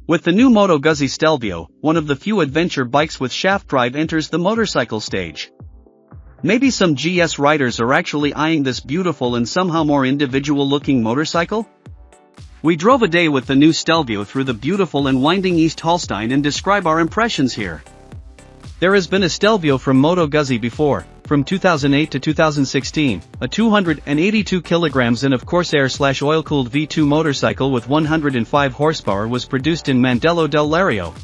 With the new Moto Guzzi Stelvio, one of the few adventure bikes with shaft drive enters the motorcycle stage. Maybe some GS riders are actually eyeing this beautiful and somehow more individual-looking motorcycle? We drove a day with the new Stelvio through the beautiful and winding East Holstein and describe our impressions here. There has been a Stelvio from Moto Guzzi before, from 2008 to 2016, a 282 kilograms and of Corsair/oil-cooled V2 motorcycle with 105 horsepower was produced in Mandello del Lario.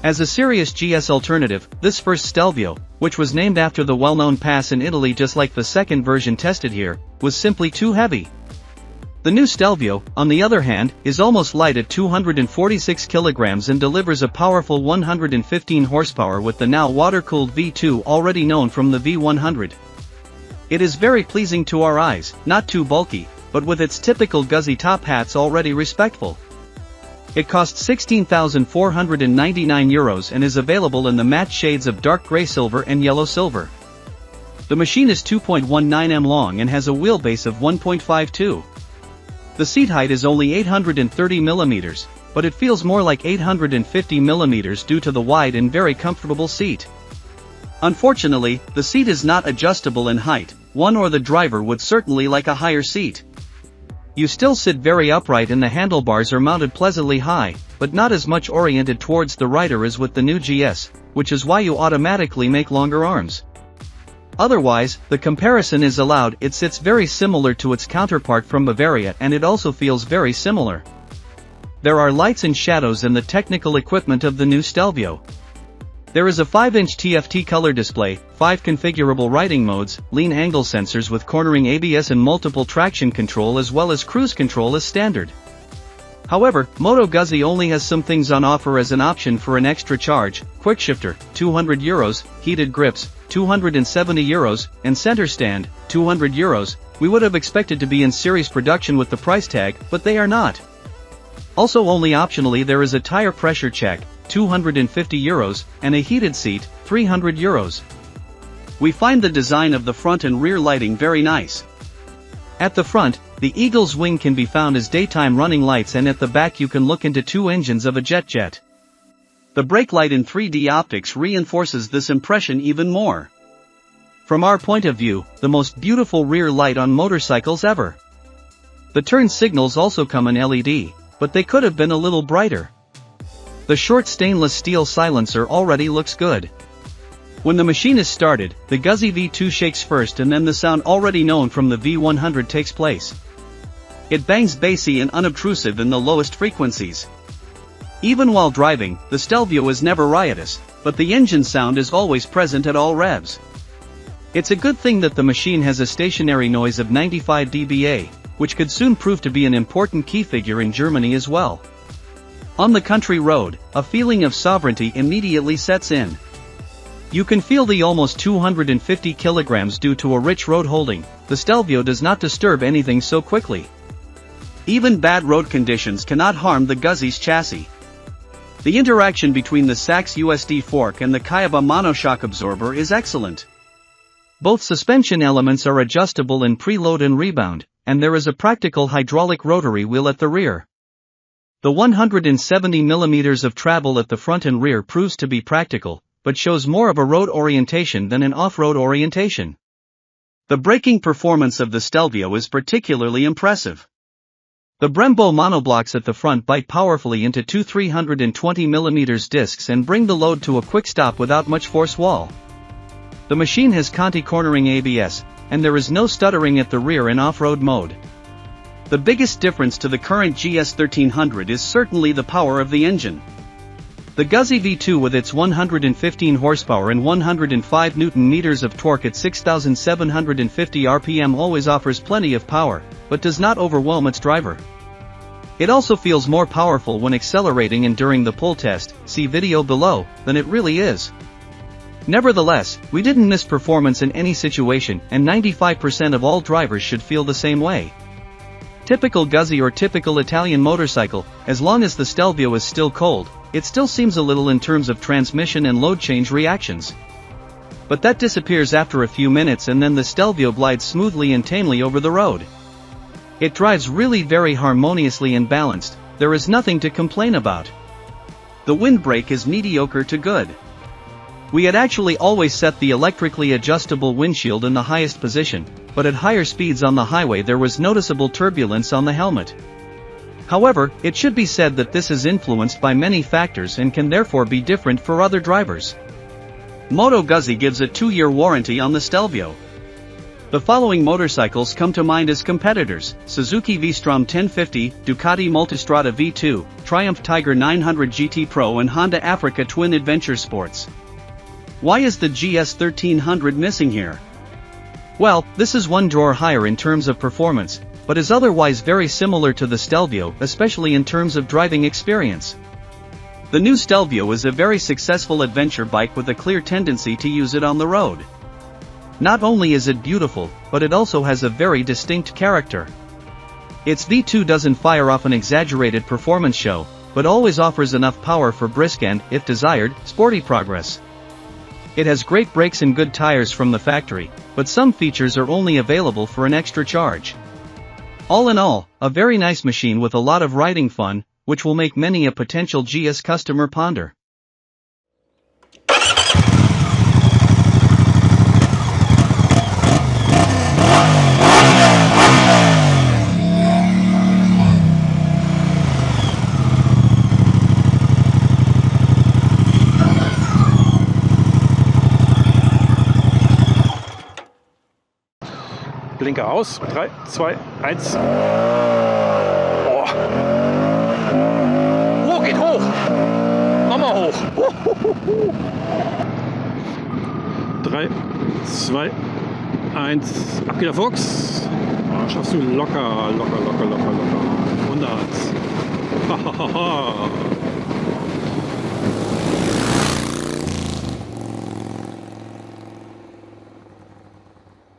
As a serious GS alternative, this first Stelvio, which was named after the well-known pass in Italy just like the second version tested here, was simply too heavy. The new Stelvio, on the other hand, is almost light at 246 kilograms and delivers a powerful 115 horsepower with the now water-cooled V2 already known from the V100. It is very pleasing to our eyes, not too bulky, but with its typical Guzzi top hats already respectful. It costs €16,499 and is available in the matte shades of dark gray silver and yellow silver. The machine is 2.19 m long and has a wheelbase of 1.52. The seat height is only 830 mm, but it feels more like 850 mm due to the wide and very comfortable seat. Unfortunately, the seat is not adjustable in height, one or the driver would certainly like a higher seat. You still sit very upright and the handlebars are mounted pleasantly high, but not as much oriented towards the rider as with the new GS, which is why you automatically make longer arms. Otherwise, the comparison is allowed. It sits very similar to its counterpart from Bavaria and it also feels very similar. There are lights and shadows in the technical equipment of the new Stelvio. There is a 5-inch TFT color display, 5 configurable riding modes, lean angle sensors with cornering ABS and multiple traction control as well as cruise control as standard. However, Moto Guzzi only has some things on offer as an option for an extra charge: quick shifter, €200, heated grips, €270, and center stand, €200. We would have expected to be in series production with the price tag, but they are not. Also only optionally there is a tire pressure check, €250, and a heated seat, €300. We find the design of the front and rear lighting very nice. At the front, the Eagle's wing can be found as daytime running lights and at the back you can look into 2 engines of a jet. The brake light in 3D optics reinforces this impression even more. From our point of view, the most beautiful rear light on motorcycles ever. The turn signals also come in LED, but they could have been a little brighter. The short stainless steel silencer already looks good. When the machine is started, the Guzzi V2 shakes first and then the sound already known from the V100 takes place. It bangs bassy and unobtrusive in the lowest frequencies. Even while driving, the Stelvio is never riotous, but the engine sound is always present at all revs. It's a good thing that the machine has a stationary noise of 95 dBA, which could soon prove to be an important key figure in Germany as well. On the country road, a feeling of sovereignty immediately sets in. You can feel the almost 250 kilograms due to a rich road holding. The Stelvio does not disturb anything so quickly. Even bad road conditions cannot harm the Guzzi's chassis. The interaction between the Sachs USD fork and the Kayaba monoshock absorber is excellent. Both suspension elements are adjustable in preload and rebound, and there is a practical hydraulic rotary wheel at the rear. The 170 mm of travel at the front and rear proves to be practical, but shows more of a road orientation than an off-road orientation. The braking performance of the Stelvio is particularly impressive. The Brembo monoblocks at the front bite powerfully into two 320 mm discs and bring the load to a quick stop without much force wall. The machine has Conti cornering ABS, and there is no stuttering at the rear in off-road mode. The biggest difference to the current GS 1300 is certainly the power of the engine. The Guzzi V2 with its 115 horsepower and 105 Nm of torque at 6,750 RPM always offers plenty of power, but does not overwhelm its driver. It also feels more powerful when accelerating and during the pull test, see video below, than it really is. Nevertheless, we didn't miss performance in any situation, and 95% of all drivers should feel the same way. Typical Guzzi or typical Italian motorcycle, as long as the Stelvio is still cold, it still seems a little in terms of transmission and load change reactions. But that disappears after a few minutes and then the Stelvio glides smoothly and tamely over the road. It drives really very harmoniously and balanced, there is nothing to complain about. The windbreak is mediocre to good. We had actually always set the electrically adjustable windshield in the highest position, but at higher speeds on the highway there was noticeable turbulence on the helmet. However, it should be said that this is influenced by many factors and can therefore be different for other drivers. Moto Guzzi gives a 2-year warranty on the Stelvio. The following motorcycles come to mind as competitors: Suzuki V-Strom 1050, Ducati Multistrada V2, Triumph Tiger 900 GT Pro and Honda Africa Twin Adventure Sports. Why is the GS 1300 missing here? Well, this is one drawer higher in terms of performance, but is otherwise very similar to the Stelvio, especially in terms of driving experience. The new Stelvio is a very successful adventure bike with a clear tendency to use it on the road. Not only is it beautiful, but it also has a very distinct character. Its V2 doesn't fire off an exaggerated performance show, but always offers enough power for brisk and, if desired, sporty progress. It has great brakes and good tires from the factory, but some features are only available for an extra charge. All in all, a very nice machine with a lot of riding fun, which will make many a potential GS customer ponder. Blinker aus. 3, 2, 1. Oh. Oh, geht hoch. Mach mal hoch. 3, 2, 1. Ab geht der Fuchs. Oh, schaffst du locker. 100.